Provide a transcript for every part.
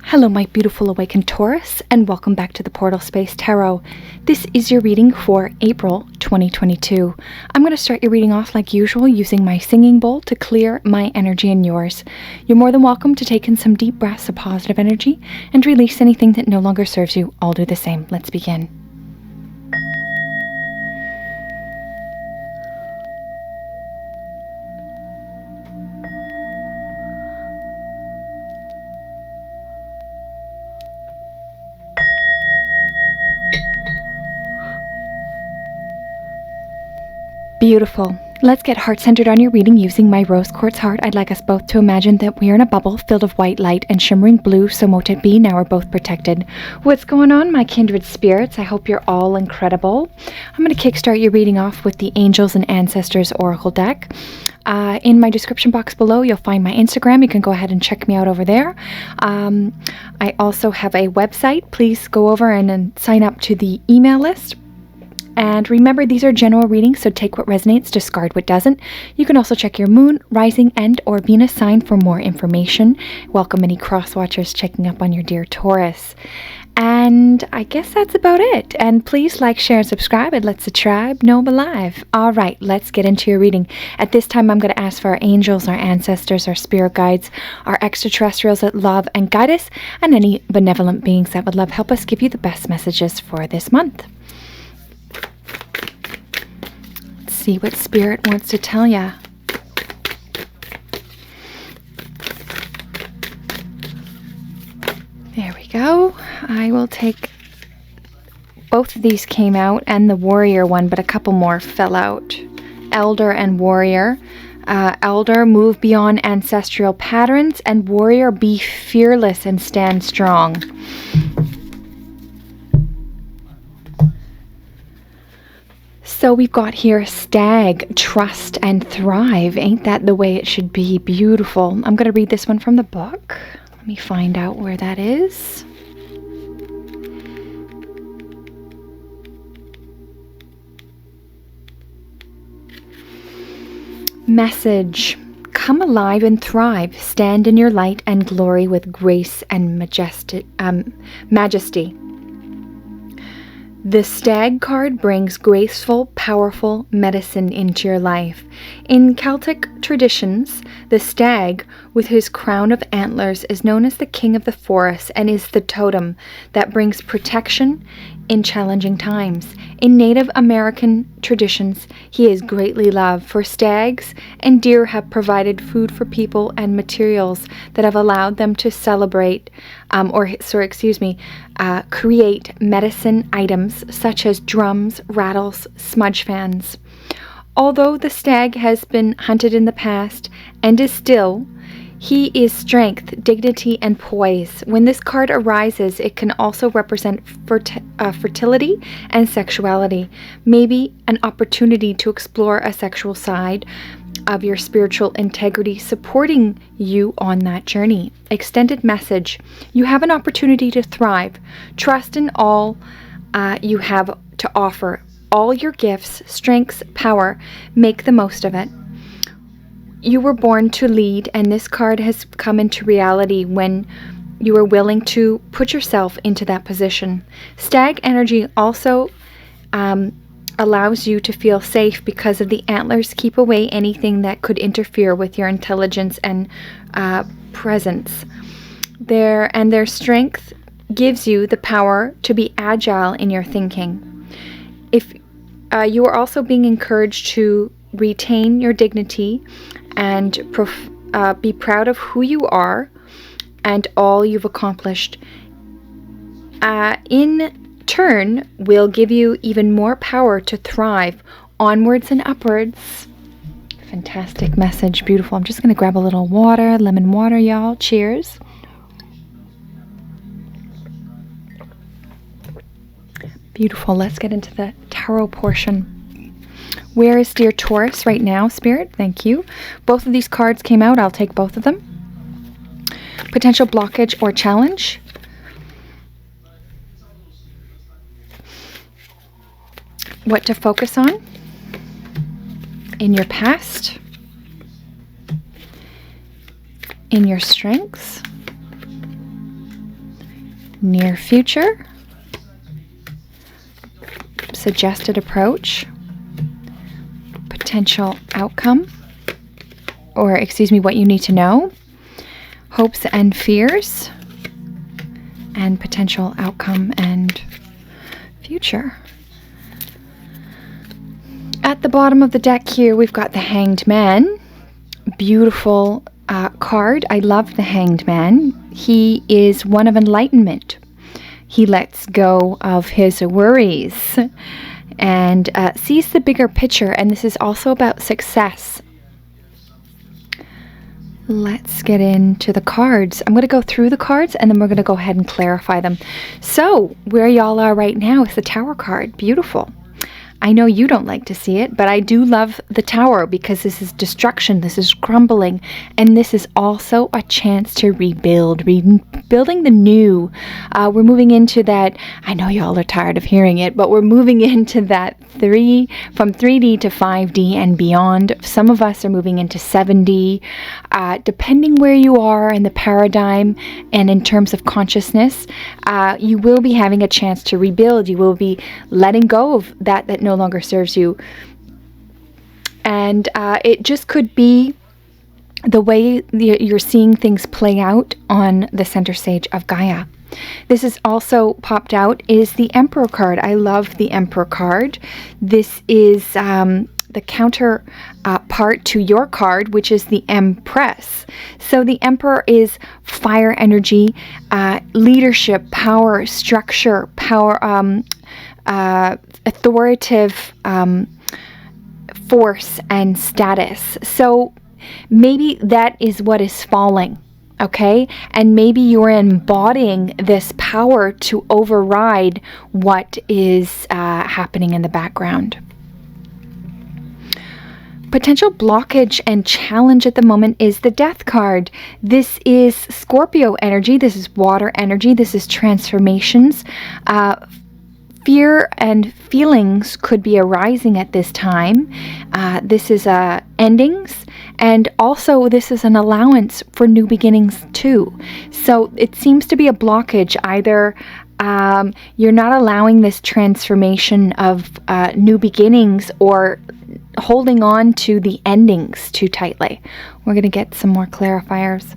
Hello my beautiful awakened Taurus, and welcome back to the Portal Space Tarot. This is your reading for April 2022. I'm going to start your reading off like usual using my singing bowl to clear my energy and yours. You're more than welcome to take in some deep breaths of positive energy and release anything that no longer serves you. I'll do the same. Let's begin. Beautiful. Let's get heart-centered on your reading using my rose quartz heart. I'd like us both to imagine that we're in a bubble filled of white light and shimmering blue, so mote it be. Now we're both protected. What's going on, my kindred spirits? I hope you're all incredible. I'm going to kickstart your reading off with the Angels and Ancestors Oracle deck. In my description box below, you'll find my Instagram. You can go ahead and check me out over there. I also have a website. Please go over and sign up to the email list. And remember, these are general readings, so take what resonates, discard what doesn't. You can also check your moon, rising, and or Venus sign for more information. Welcome any cross watchers checking up on your dear Taurus. And I guess that's about it. And please like, share, and subscribe. It lets the tribe know I'm alive. All right, let's get into your reading. At this time, I'm going to ask for our angels, our ancestors, our spirit guides, our extraterrestrials that love and guide us, and any benevolent beings that would love help us give you the best messages for this month. See what Spirit wants to tell ya. There we go. I will take, both of these came out, and the warrior one, but a couple more fell out. Elder and warrior. Elder, move beyond ancestral patterns, and warrior, be fearless and stand strong. So we've got here stag, trust and thrive. Ain't that the way it should be? Beautiful. I'm going to read this one from the book. Let me find out where that is. Message. Come alive and thrive. Stand in your light and glory with grace and majesty. The stag card brings graceful, powerful medicine into your life. In Celtic traditions, the stag, with his crown of antlers, is known as the king of the forest and is the totem that brings protection in challenging times. In Native American traditions, he is greatly loved, for stags and deer have provided food for people and materials that have allowed them to celebrate, create medicine items such as drums, rattles, smudge fans. Although the stag has been hunted in the past and is still, he is strength, dignity, and poise. When this card arises, it can also represent fertility and sexuality, maybe an opportunity to explore a sexual side of your spiritual integrity, supporting you on that journey. Extended message. You have an opportunity to thrive. Trust in all you have to offer. All your gifts, strengths, power. Make the most of it. You were born to lead, and this card has come into reality when you are willing to put yourself into that position. Stag energy also allows you to feel safe because of the antlers keep away anything that could interfere with your intelligence and presence. Their strength gives you the power to be agile in your thinking. If you are also being encouraged to retain your dignity and be proud of who you are and all you've accomplished. In turn, will give you even more power to thrive onwards and upwards. Fantastic message. Beautiful. I'm just going to grab a little water, lemon water, y'all. Cheers. Beautiful. Let's get into the tarot portion. Where is dear Taurus right now, Spirit? Thank you. Both of these cards came out. I'll take both of them. Potential blockage or challenge. What to focus on in your past, in your strengths, near future, suggested approach, potential outcome, or what you need to know, hopes and fears, and potential outcome and future. At the bottom of the deck here, we've got the Hanged Man. Beautiful card. I love the Hanged Man. He is one of enlightenment. He lets go of his worries and sees the bigger picture. And this is also about success. Let's get into the cards. I'm going to go through the cards and then we're going to go ahead and clarify them. So where y'all are right now is the Tower card. Beautiful. I know you don't like to see it, but I do love the Tower because this is destruction, this is crumbling, and this is also a chance to rebuild, rebuilding the new. We're moving into that, I know y'all are tired of hearing it, but we're moving into that from 3D to 5D and beyond. Some of us are moving into 7D, depending where you are in the paradigm and in terms of consciousness. You will be having a chance to rebuild. You will be letting go of that no longer serves you. And it just could be the way you're seeing things play out on the center stage of Gaia. This is also popped out is the Emperor card. I love the Emperor card. This is the counter part to your card, which is the Empress. So the Emperor is fire energy, leadership, power, structure, power, authoritative force and status. So maybe that is what is falling. Okay, and maybe you're embodying this power to override what is happening in the background. Potential blockage and challenge at the moment is the Death card. This is Scorpio energy. This is water energy. This is transformations. Fear and feelings could be arising at this time. This is endings, and also this is an allowance for new beginnings too. So it seems to be a blockage. Either you're not allowing this transformation of new beginnings, or holding on to the endings too tightly. We're going to get some more clarifiers.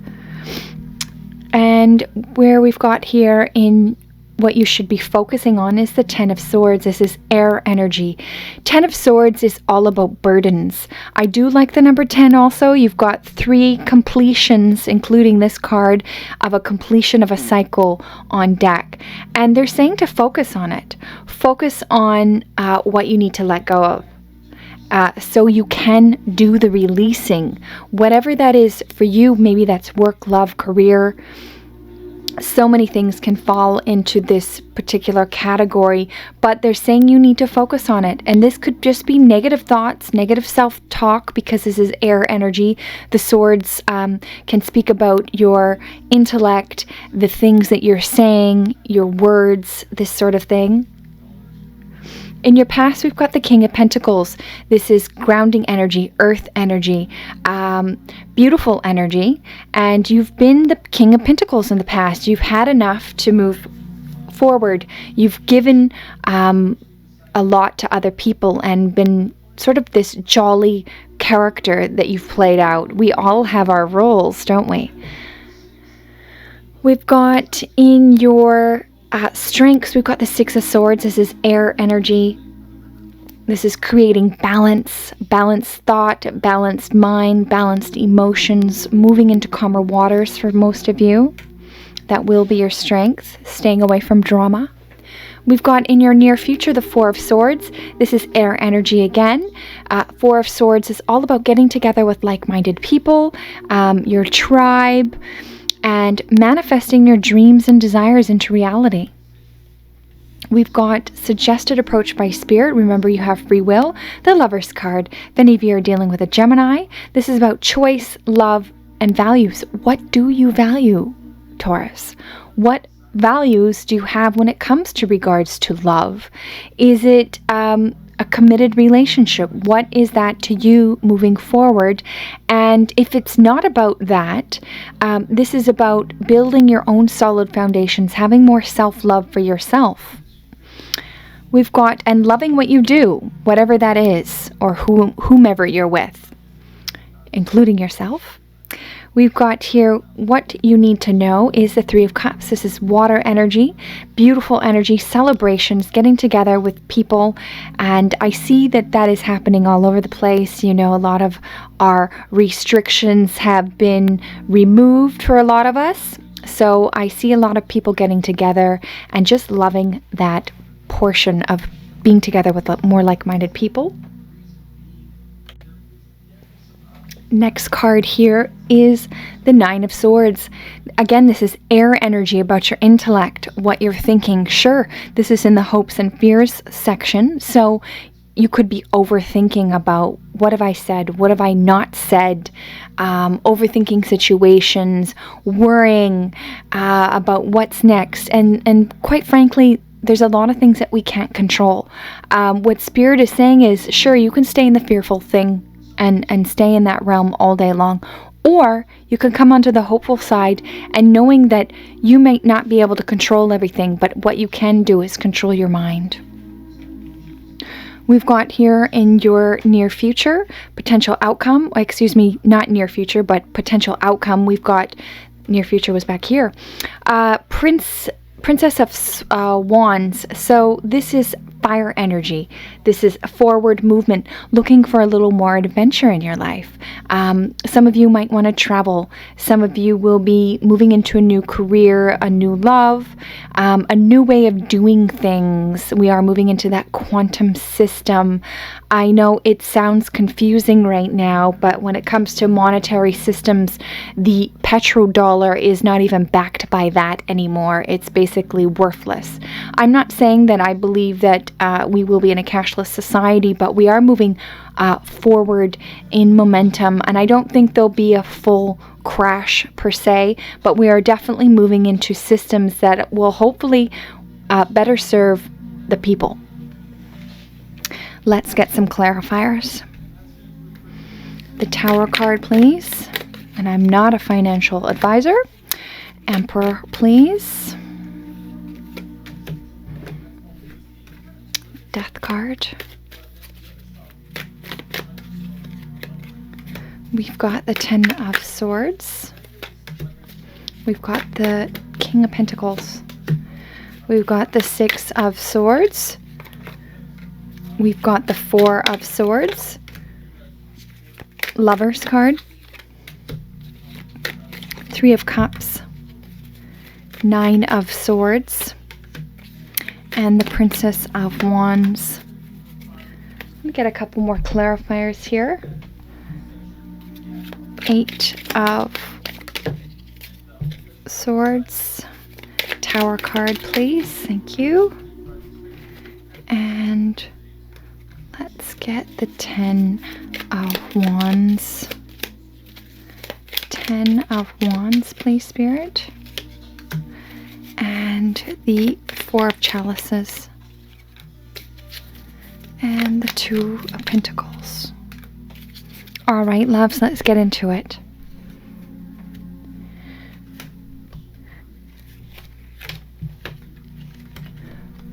And where we've got here in what you should be focusing on is the Ten of Swords. This is air energy. 10 of Swords is all about burdens. I do like the number 10 also. You've got 3 completions, including this card, of a completion of a cycle on deck. And they're saying to focus on it. Focus on what you need to let go of. So you can do the releasing. Whatever that is for you, maybe that's work, love, career. So many things can fall into this particular category, but they're saying you need to focus on it. And this could just be negative thoughts, negative self-talk, because this is air energy. The swords can speak about your intellect, the things that you're saying, your words, this sort of thing. In your past, we've got the King of Pentacles. This is grounding energy, earth energy, beautiful energy. And you've been the King of Pentacles in the past. You've had enough to move forward. You've given a lot to other people and been sort of this jolly character that you've played out. We all have our roles, don't we? We've got in your strengths, we've got the Six of Swords. This is air energy. This is creating balance, balanced thought, balanced mind, balanced emotions, moving into calmer waters for most of you. That will be your strength, staying away from drama. We've got in your near future the Four of Swords. This is air energy again. Four of Swords is all about getting together with like-minded people, your tribe, and manifesting your dreams and desires into reality. We've got suggested approach by spirit. Remember, you have free will. The Lover's card. If any of you are dealing with a Gemini, this is about choice, love, and values. What do you value, Taurus? What values do you have when it comes to regards to love? Is it a committed relationship? What is that to you moving forward? And if it's not about that, this is about building your own solid foundations, having more self-love for yourself. We've got, and loving what you do, whatever that is, or whomever you're with, including yourself. We've got here, what you need to know is the Three of Cups. This is water energy, beautiful energy, celebrations, getting together with people. And I see that that is happening all over the place. You know, a lot of our restrictions have been removed for a lot of us. So I see a lot of people getting together and just loving that portion of being together with more like-minded people. Next card here is the Nine of Swords. Again, this is air energy, about your intellect, what you're thinking. Sure, this is in the hopes and fears section, so you could be overthinking about what have I said, what have I not said, overthinking situations, worrying about what's next, and quite frankly, there's a lot of things that we can't control. What Spirit is saying is, sure, you can stay in the fearful thing and stay in that realm all day long. Or you can come onto the hopeful side and knowing that you might not be able to control everything, but what you can do is control your mind. We've got here in your near future, potential outcome, not near future, but potential outcome. We've got, near future was back here. Princess of Wands. So this is fire energy. This is a forward movement, looking for a little more adventure in your life. Some of you might want to travel. Some of you will be moving into a new career, a new love, a new way of doing things. We are moving into that quantum system. I know it sounds confusing right now, but when it comes to monetary systems, the petrodollar is not even backed by that anymore. It's basically worthless. I'm not saying that I believe that we will be in a cashless society, but we are moving forward in momentum, and I don't think there'll be a full crash per se, but we are definitely moving into systems that will hopefully better serve the people. Let's get some clarifiers. The Tower card, please. And I'm not a financial advisor. Emperor, please. Death card. We've got the Ten of Swords. We've got the King of Pentacles. We've got the Six of Swords. We've got the Four of Swords. Lover's card. Three of Cups. Nine of Swords. And the Princess of Wands. Let me get a couple more clarifiers here. Eight of Swords. Tower card, please. Thank you. And let's get the Ten of Wands. Ten of Wands, please, Spirit. And the Four of Chalices. And the Two of Pentacles. All right, loves, let's get into it.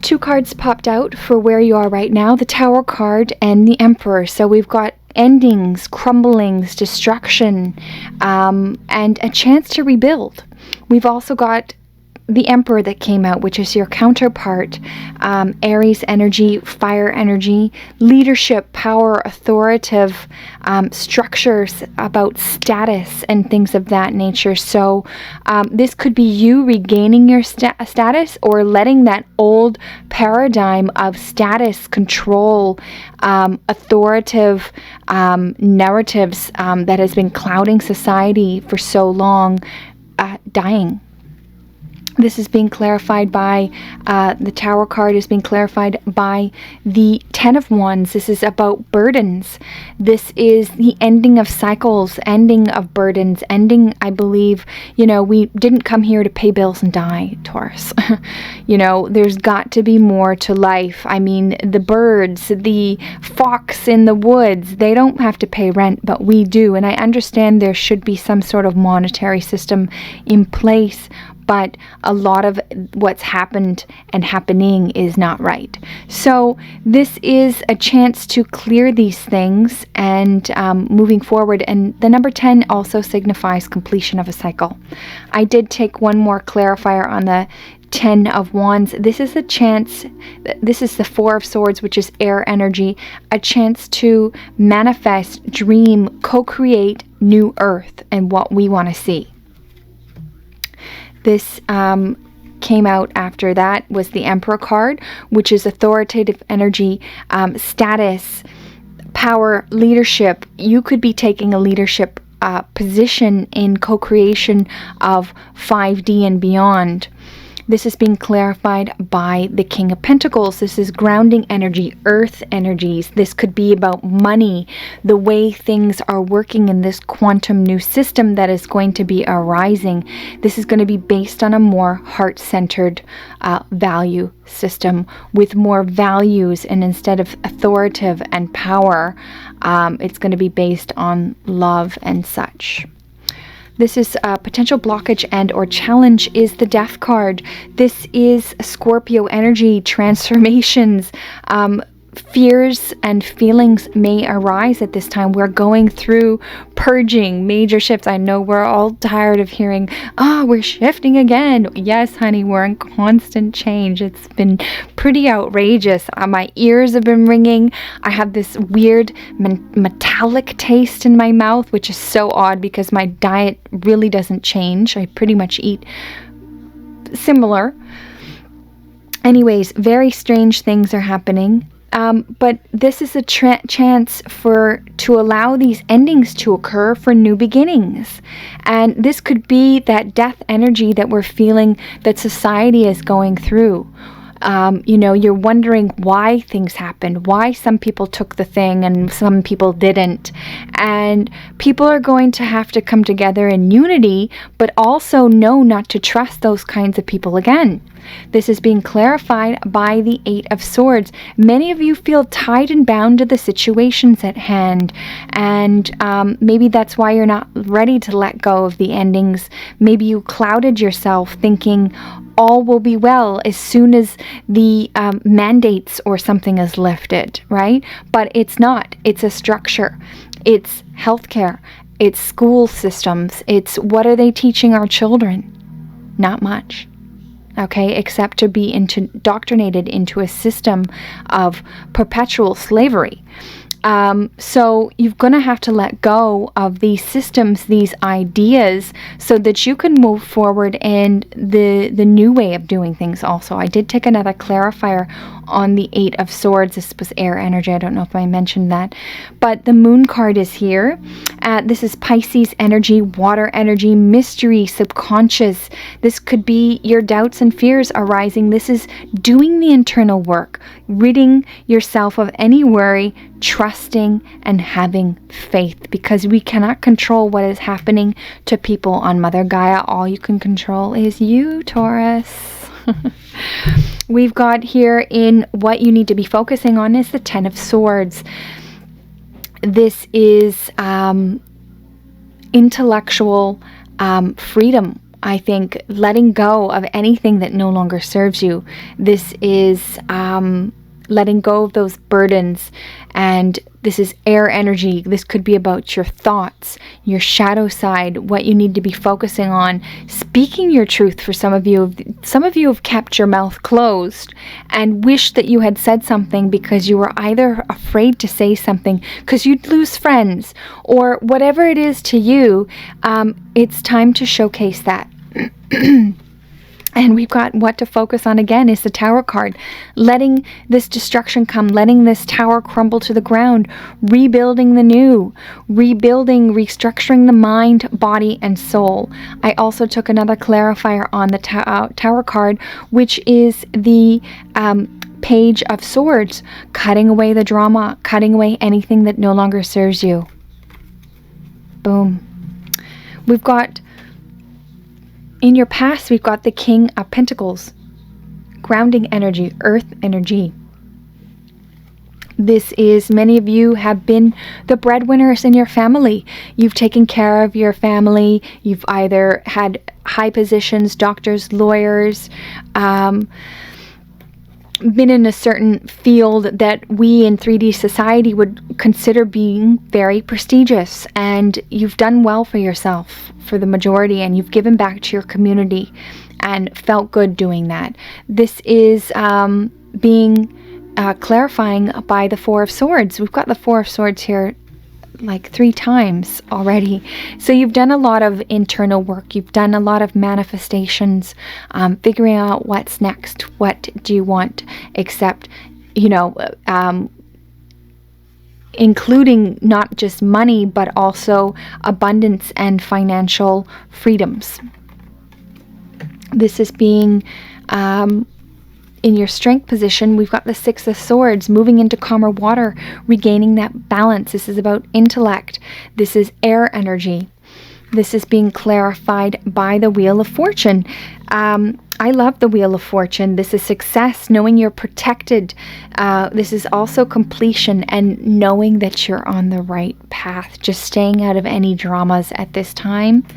Two cards popped out for where you are right now, the Tower card and the Emperor. So we've got endings, crumblings, destruction, and a chance to rebuild. We've also got the Emperor that came out, which is your counterpart, Aries energy, fire energy, leadership, power, authoritative structures about status and things of that nature. So this could be you regaining your status or letting that old paradigm of status, control, authoritative narratives that has been clouding society for so long dying. This is being clarified by the Tower card is being clarified by the Ten of Wands. This is about burdens. This is the ending of cycles, ending of burdens, ending, I believe, we didn't come here to pay bills and die, Taurus. There's got to be more to life. I mean, the birds, the fox in the woods, they don't have to pay rent, but we do. And I understand there should be some sort of monetary system in place, but a lot of what's happened and happening is not right. So this is a chance to clear these things and moving forward. And the number 10 also signifies completion of a cycle. I did take one more clarifier on the 10 of Wands. This is a chance, this is the Four of Swords, which is air energy, a chance to manifest, dream, co-create new earth and what we want to see. This came out after that was the Emperor card, which is authoritative energy, status, power, leadership. You could be taking a leadership position in co-creation of 5D and beyond. This is being clarified by the King of Pentacles. This is grounding energy, earth energies. This could be about money, the way things are working in this quantum new system that is going to be arising. This is going to be based on a more heart-centered value system with more values, and instead of authoritative and power, it's going to be based on love and such. This is a potential blockage and or challenge is the Death card. This is Scorpio energy, transformations. Fears and feelings may arise at this time. We're going through purging, major shifts. I know we're all tired of hearing, we're shifting again. Yes, honey, we're in constant change. It's been pretty outrageous. My ears have been ringing. I have this weird metallic taste in my mouth, which is so odd because my diet really doesn't change. I pretty much eat similar. Anyways, very strange things are happening. But this is a chance to allow these endings to occur for new beginnings. And this could be that death energy that we're feeling that society is going through. You're wondering why things happened, why some people took the thing and some people didn't. And people are going to have to come together in unity, but also know not to trust those kinds of people again. This is being clarified by the Eight of Swords. Many of you feel tied and bound to the situations at hand, and maybe that's why you're not ready to let go of the endings. Maybe you clouded yourself thinking all will be well as soon as the mandates or something is lifted, right? But it's not. It's a structure. It's healthcare. It's school systems. It's what are they teaching our children? Not much. Okay, except to be indoctrinated into a system of perpetual slavery. So you're going to have to let go of these systems, these ideas, so that you can move forward in the new way of doing things also. I did take another clarifier on the Eight of Swords. This was air energy. I don't know if I mentioned that. But the Moon card is here. This is Pisces energy, water energy, mystery, subconscious. This could be your doubts and fears arising. This is doing the internal work, ridding yourself of any worry, trusting and having faith, because we cannot control what is happening to people on Mother Gaia. All you can control is you, Taurus. We've got here in what you need to be focusing on is the Ten of Swords. This is intellectual freedom. I think letting go of anything that no longer serves you. This is letting go of those burdens, and this is air energy. This could be about your thoughts, your shadow side, what you need to be focusing on, speaking your truth. For some of you have kept your mouth closed and wished that you had said something because you were either afraid to say something because you'd lose friends, or whatever it is to you. It's time to showcase that. And we've got what to focus on again is the Tower card. Letting this destruction come, letting this tower crumble to the ground, rebuilding the new, rebuilding, restructuring the mind, body, and soul. I also took another clarifier on the Tower card, which is the Page of Swords, cutting away the drama, cutting away anything that no longer serves you. Boom. We've got, in your past, we've got the King of Pentacles, grounding energy, earth energy. This is, many of you have been the breadwinners in your family. You've taken care of your family. You've either had high positions, doctors, lawyers, been in a certain field that we in 3D society would consider being very prestigious, and you've done well for yourself for the majority, and you've given back to your community and felt good doing that. This is being clarifying by the Four of Swords. We've got the Four of Swords here like 3 times already. So you've done a lot of internal work. You've done a lot of manifestations, figuring out what's next. What do you want? Except, you know, including not just money, but also abundance and financial freedoms. This is being in your strength position. We've got the Six of Swords, moving into calmer water, regaining that balance. This is about intellect. This is air energy. This is being clarified by the Wheel of Fortune. I love the Wheel of Fortune. This is success, knowing you're protected. This is also completion and knowing that you're on the right path. Just staying out of any dramas at this time,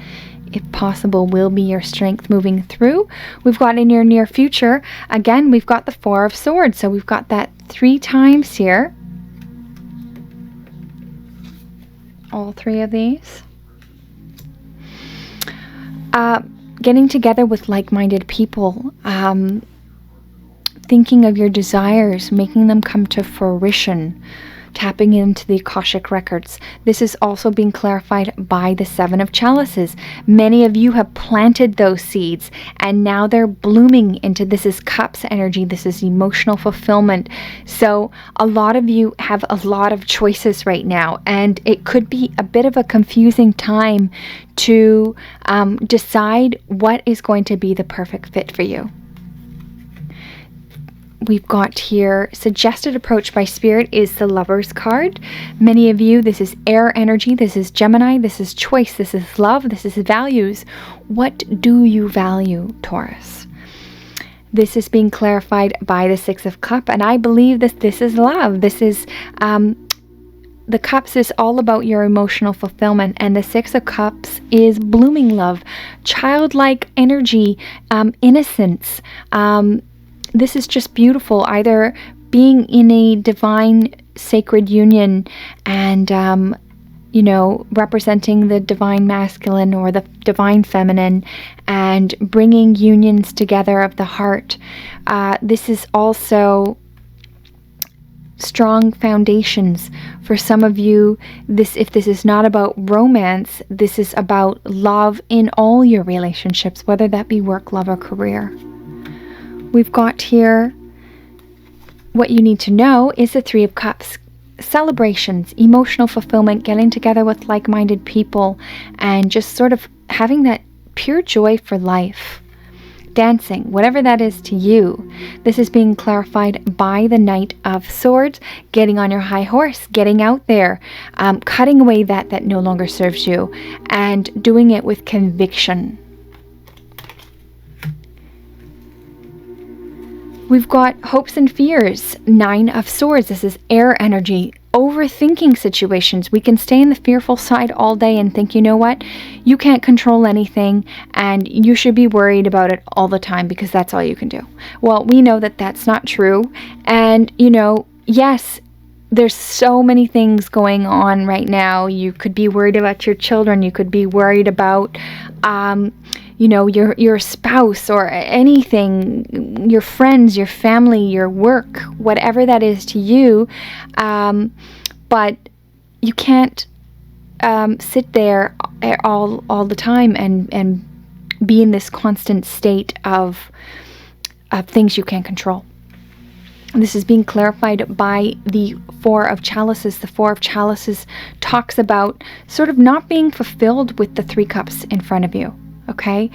if possible, will be your strength moving through. We've got in your near future, again, we've got the Four of Swords. So we've got that 3 times here. All 3 of these. Getting together with like-minded people. Thinking of your desires, making them come to fruition. Tapping into the Akashic records. This is also being clarified by the Seven of Chalices. Many of you have planted those seeds and now they're blooming into, this is Cups energy. This is emotional fulfillment. So a lot of you have a lot of choices right now, and it could be a bit of a confusing time to decide what is going to be the perfect fit for you. We've got here, suggested approach by Spirit is the Lover's card. Many of you, this is air energy, this is Gemini, this is choice, this is love, this is values. What do you value, Taurus? This is being clarified by the Six of Cups, and I believe that this is love. This is, the Cups is all about your emotional fulfillment, and the Six of Cups is blooming love, childlike energy, innocence. This is just beautiful, either being in a divine sacred union and, you know, representing the divine masculine or the divine feminine and bringing unions together of the heart. This is also strong foundations for some of you. If this is not about romance, this is about love in all your relationships, whether that be work, love, or career. We've got here, what you need to know is the Three of Cups. Celebrations, emotional fulfillment, getting together with like-minded people, and just sort of having that pure joy for life. Dancing, whatever that is to you. This is being clarified by the Knight of Swords, getting on your high horse, getting out there, cutting away that no longer serves you, and doing it with conviction. We've got hopes and fears, Nine of Swords. This is air energy, overthinking situations. We can stay in the fearful side all day and think, you know what, you can't control anything and you should be worried about it all the time because that's all you can do. Well, we know that that's not true. And, you know, yes, there's so many things going on right now. You could be worried about your children. You could be worried about, you know, your spouse or anything, your friends, your family, your work, whatever that is to you. But you can't sit there all the time and be in this constant state of things you can't control. This is being clarified by the Four of Chalices. The Four of Chalices talks about sort of not being fulfilled with the 3 cups in front of you. Okay,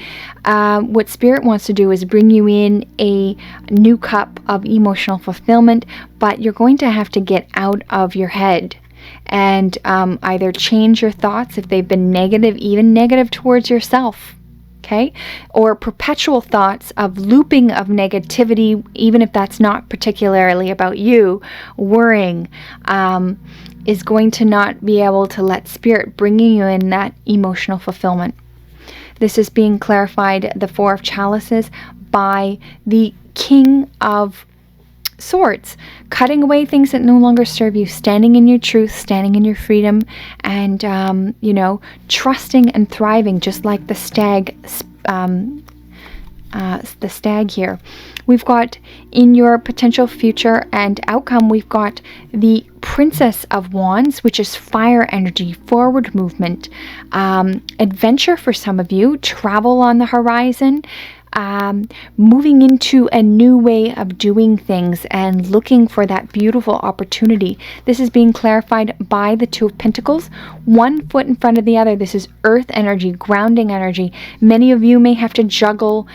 what Spirit wants to do is bring you in a new cup of emotional fulfillment, but you're going to have to get out of your head and either change your thoughts if they've been negative, even negative towards yourself. Okay, or perpetual thoughts of looping of negativity, even if that's not particularly about you, worrying, is going to not be able to let Spirit bringing you in that emotional fulfillment. This is being clarified, the Four of Chalices, by the King of Swords, cutting away things that no longer serve you, standing in your truth, standing in your freedom, and trusting and thriving, just like the stag. The stag here. We've got in your potential future and outcome, we've got the Princess of Wands, which is fire energy, forward movement, adventure for some of you, travel on the horizon, moving into a new way of doing things and looking for that beautiful opportunity. This is being clarified by the Two of Pentacles, 1 foot in front of the other. This is earth energy, grounding energy. Many of you may have to juggle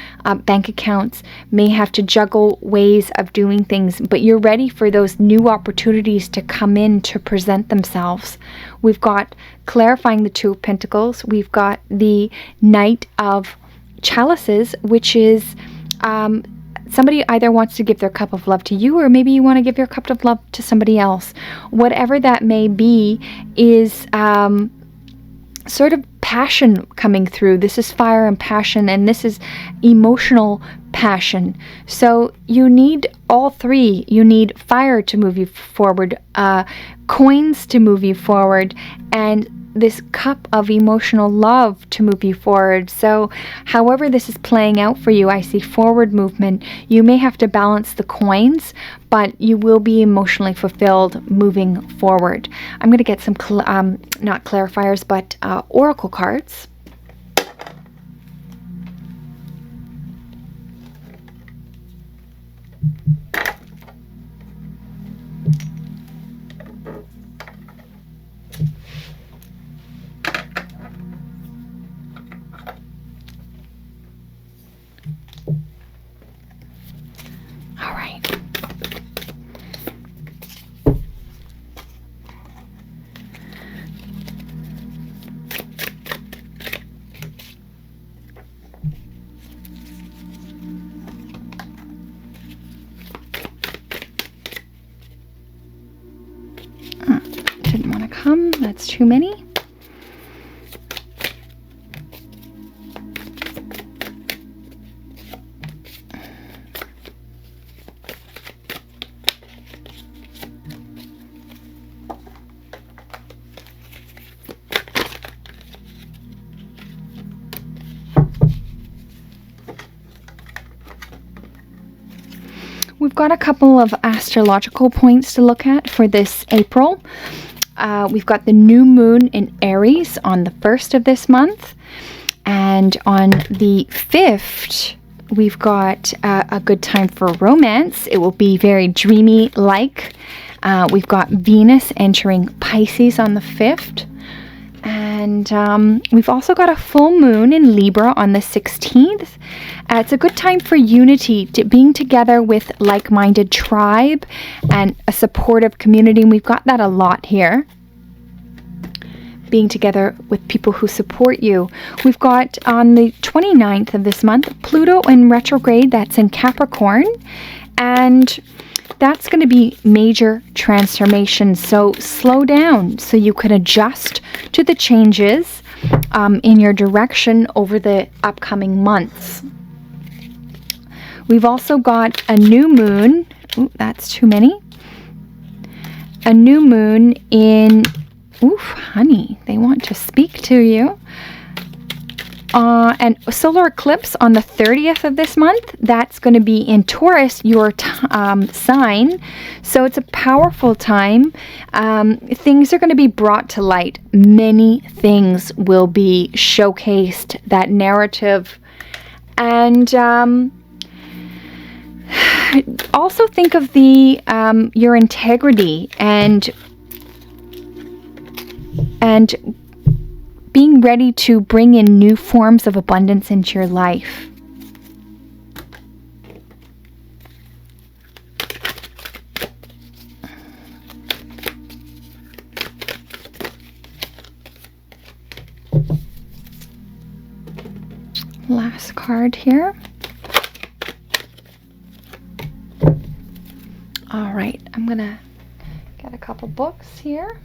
bank accounts, may have to juggle ways of doing things, but you're ready for those new opportunities to come in to present themselves. We've got clarifying the Two of Pentacles. We've got the Knight of Chalices, which is somebody either wants to give their cup of love to you, or maybe you want to give your cup of love to somebody else. Whatever that may be is sort of passion coming through. This is fire and passion, and this is emotional passion. So you need all three. You need fire to move you forward, coins to move you forward, and this cup of emotional love to move you forward. So however this is playing out for you, I see forward movement. You may have to balance the coins, but you will be emotionally fulfilled moving forward. I'm going to get some, not clarifiers, but oracle cards. Didn't want to come. That's too many. We've got a couple of astrological points to look at for this April. We've got the new moon in Aries on the 1st of this month. And on the 5th, we've got a good time for romance. It will be very dreamy-like. We've got Venus entering Pisces on the 5th. And we've also got a full moon in Libra on the 16th. It's a good time for unity, being together with like-minded tribe and a supportive community. And we've got that a lot here. Being together with people who support you. We've got on the 29th of this month, Pluto in retrograde. That's in Capricorn. And that's going to be major transformation. So slow down so you can adjust to the changes in your direction over the upcoming months. We've also got a new moon. Ooh, that's too many. A new moon in, oof, honey, they want to speak to you. And solar eclipse on the 30th of this month. That's going to be in Taurus, your sign. So it's a powerful time. Things are going to be brought to light. Many things will be showcased. That narrative And also think of the your integrity and being ready to bring in new forms of abundance into your life. Last card here. All right, I'm gonna get a couple books here.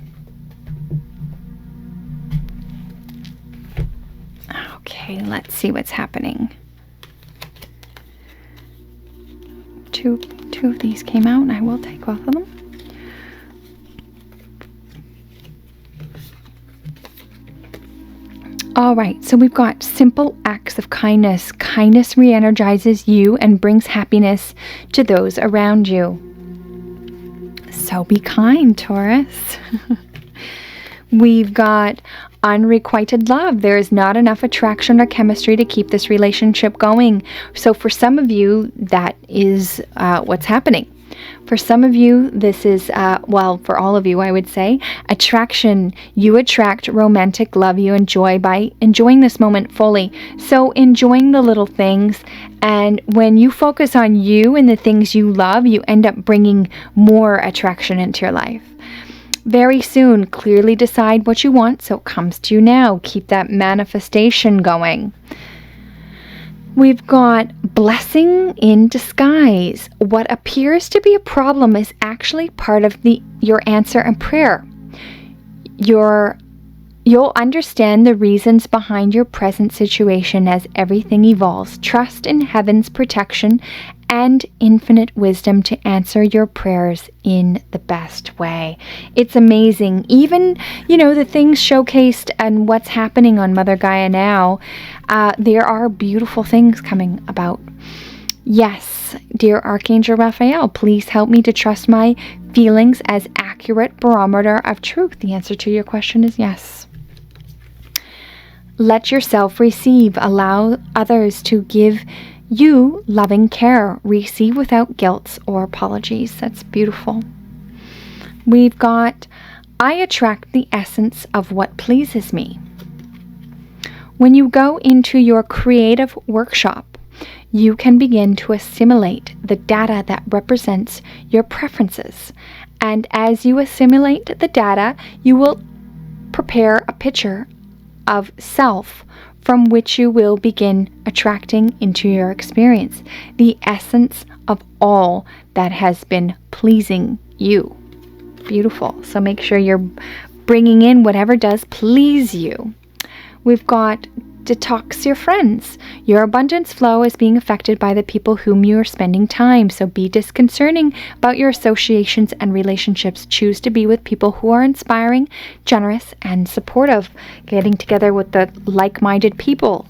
Okay, let's see what's happening. Two of these came out, and I will take both of them. All right, so we've got simple acts of kindness. Kindness re-energizes you and brings happiness to those around you. So be kind, Taurus. We've got unrequited love. There is not enough attraction or chemistry to keep this relationship going. So for some of you, that is what's happening. For some of you, this is, well, for all of you, I would say, attraction. You attract romantic love you enjoy by enjoying this moment fully. So enjoying the little things. And when you focus on you and the things you love, you end up bringing more attraction into your life. Very soon, clearly decide what you want so it comes to you now. Keep that manifestation going. We've got blessing in disguise. What appears to be a problem is actually part of your answer and prayer. You'll understand the reasons behind your present situation as everything evolves. Trust in heaven's protection and infinite wisdom to answer your prayers in the best way. It's amazing. Even, the things showcased and what's happening on Mother Gaia now, there are beautiful things coming about. Yes, dear Archangel Raphael, please help me to trust my feelings as accurate barometer of truth. The answer to your question is yes. Let yourself receive. Allow others to give you loving care. Receive without guilt or apologies. That's beautiful. We've got, I attract the essence of what pleases me. When you go into your creative workshop, you can begin to assimilate the data that represents your preferences. And as you assimilate the data, you will prepare a picture of self from which you will begin attracting into your experience the essence of all that has been pleasing you. Beautiful. So make sure you're bringing in whatever does please you. We've got detox your friends. Your abundance flow is being affected by the people whom you are spending time. So be disconcerting about your associations and relationships. Choose to be with people who are inspiring, generous, and supportive. Getting together with the like-minded people.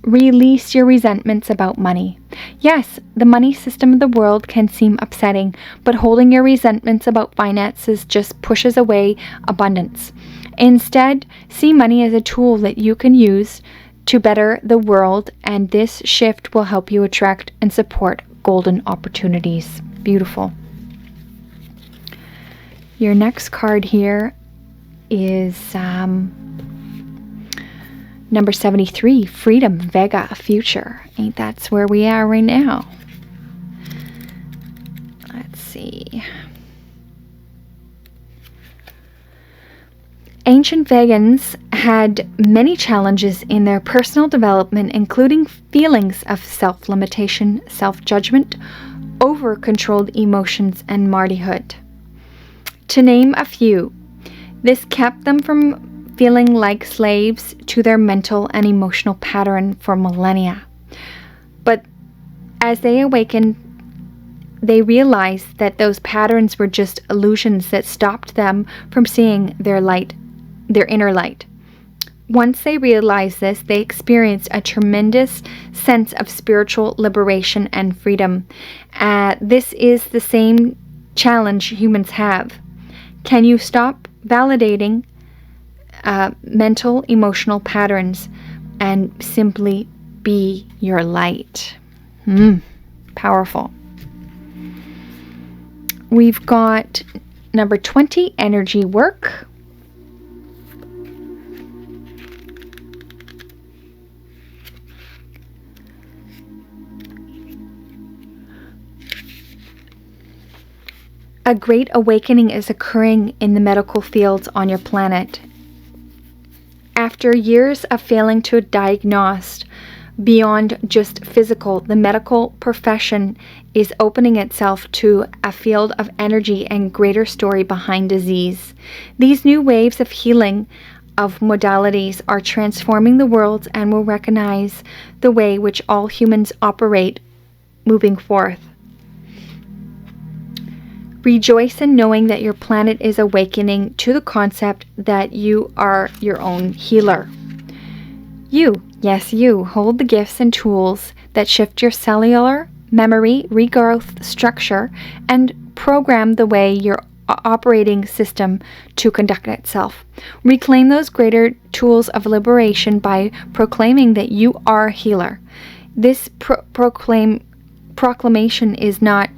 Release your resentments about money. Yes, the money system of the world can seem upsetting, but holding your resentments about finances just pushes away abundance. Instead, see money as a tool that you can use to better the world, and this shift will help you attract and support golden opportunities. Beautiful. Your next card here is number 73, Freedom, Vega, Future. Ain't that's where we are right now. Let's see. Ancient Vegans had many challenges in their personal development, including feelings of self-limitation, self-judgment, over-controlled emotions, and martyrdom. To name a few, this kept them from feeling like slaves to their mental and emotional pattern for millennia. But as they awakened, they realized that those patterns were just illusions that stopped them from seeing their inner light. Once they realized this, they experienced a tremendous sense of spiritual liberation and freedom. This is the same challenge humans have. Can you stop validating mental, emotional patterns and simply be your light. Powerful. We've got number 20, energy work. A great awakening is occurring in the medical fields on your planet. After years of failing to diagnose beyond just physical, the medical profession is opening itself to a field of energy and greater story behind disease. These new waves of healing of modalities are transforming the world and will recognize the way which all humans operate moving forth. Rejoice in knowing that your planet is awakening to the concept that you are your own healer. You, yes you, hold the gifts and tools that shift your cellular, memory, regrowth structure, and program the way your operating system to conduct itself. Reclaim those greater tools of liberation by proclaiming that you are a healer. This proclamation is not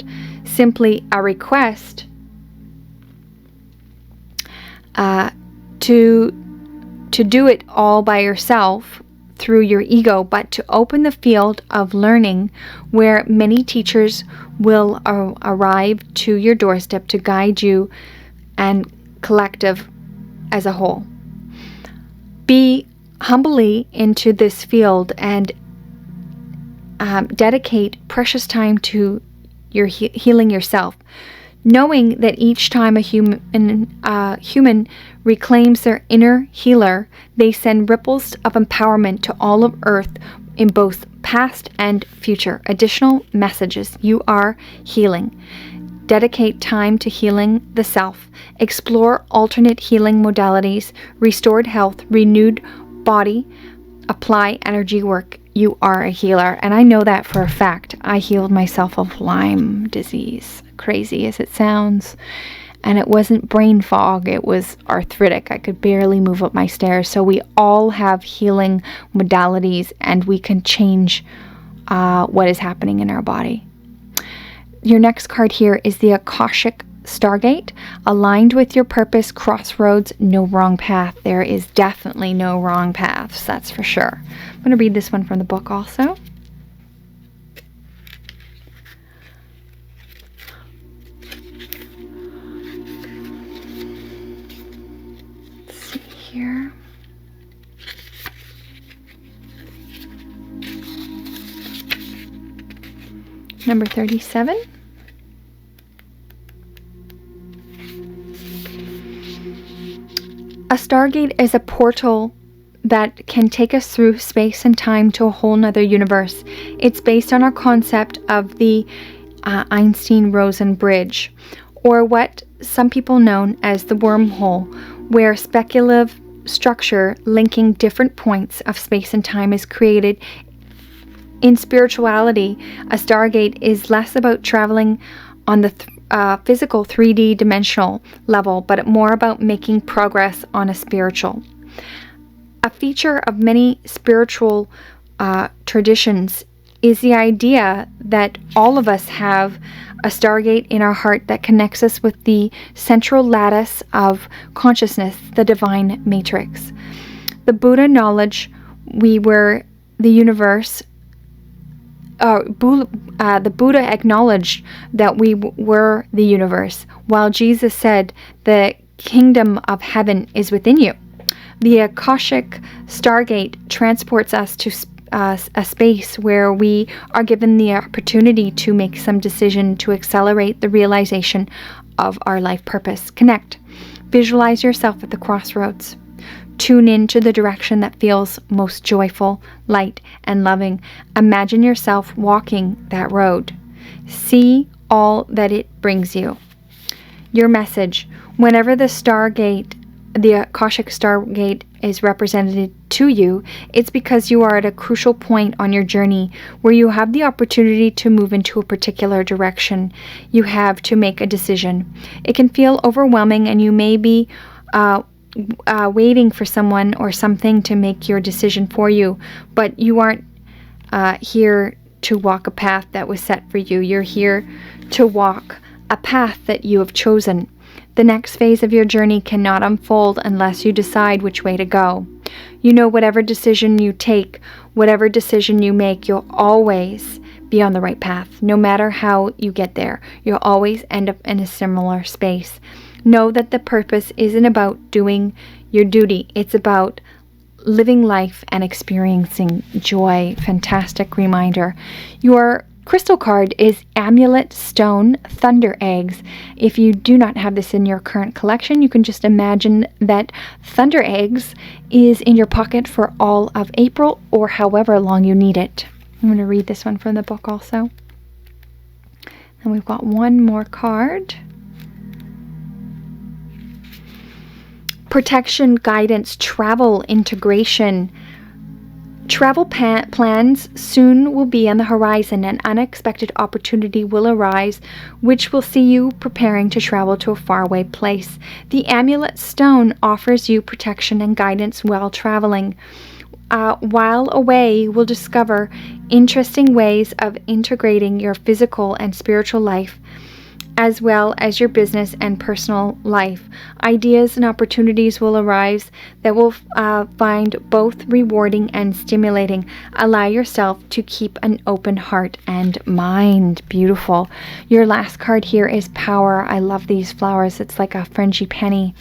simply a request to do it all by yourself through your ego, but to open the field of learning where many teachers will arrive to your doorstep to guide you and collective as a whole. Be humbly into this field and dedicate precious time to your healing yourself, knowing that each time a human reclaims their inner healer, they send ripples of empowerment to all of Earth in both past and future. Additional messages. You are healing. Dedicate time to healing the self. Explore alternate healing modalities, restored health, renewed body. Apply energy work. You are a healer. And I know that for a fact. I healed myself of Lyme disease. Crazy as it sounds. And it wasn't brain fog. It was arthritic. I could barely move up my stairs. So we all have healing modalities and we can change what is happening in our body. Your next card here is the Akashic Stargate. Aligned with your purpose, crossroads, no wrong path. There is definitely no wrong paths, that's for sure. I'm going to read this one from the book also. Let's see here. Number 37. A stargate is a portal that can take us through space and time to a whole nother universe. It's based on our concept of the Einstein-Rosen bridge, or what some people know as the wormhole, where speculative structure linking different points of space and time is created. In spirituality, a stargate is less about traveling on the physical 3D dimensional level, but more about making progress on a spiritual. A feature of many spiritual traditions is the idea that all of us have a stargate in our heart that connects us with the central lattice of consciousness, the divine matrix. The Buddha knowledge we were the universe. The Buddha acknowledged that we were the universe, while Jesus said, "The kingdom of heaven is within you." The Akashic Stargate transports us to a space where we are given the opportunity to make some decision to accelerate the realization of our life purpose. Connect. Visualize yourself at the crossroads. Tune in to the direction that feels most joyful, light, and loving. Imagine yourself walking that road. See all that it brings you. Your message. Whenever the Akashic Stargate is represented to you, it's because you are at a crucial point on your journey where you have the opportunity to move into a particular direction. You have to make a decision. It can feel overwhelming and you may be waiting for someone or something to make your decision for you, but you aren't here to walk a path that was set for you. You're here to walk a path that you have chosen. The next phase of your journey cannot unfold unless you decide which way to go. You know, whatever decision you take, whatever decision you make, you'll always be on the right path. No matter how you get there, you'll always end up in a similar space. Know that the purpose isn't about doing your duty. It's about living life and experiencing joy. Fantastic reminder. Your crystal card is Amulet Stone Thunder Eggs. If you do not have this in your current collection, you can just imagine that Thunder Eggs is in your pocket for all of April or however long you need it. I'm going to read this one from the book also. And we've got one more card. Protection, guidance, travel, integration. Travel plans soon will be on the horizon. An unexpected opportunity will arise, which will see you preparing to travel to a faraway place. The Amulet Stone offers you protection and guidance while traveling. While away, you will discover interesting ways of integrating your physical and spiritual life, as well as your business and personal life. Ideas and opportunities will arise that will find both rewarding and stimulating. Allow yourself to keep an open heart and mind. Beautiful. Your last card here is Power. I love these flowers. It's like a frangipani.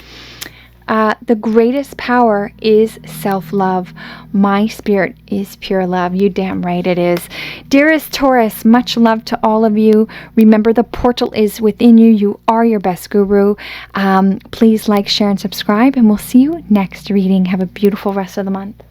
The greatest power is self-love. My spirit is pure love. You damn right it is. Dearest Taurus, much love to all of you. Remember, the portal is within you. You are your best guru. Please like, share, and subscribe, and we'll see you next reading. Have a beautiful rest of the month.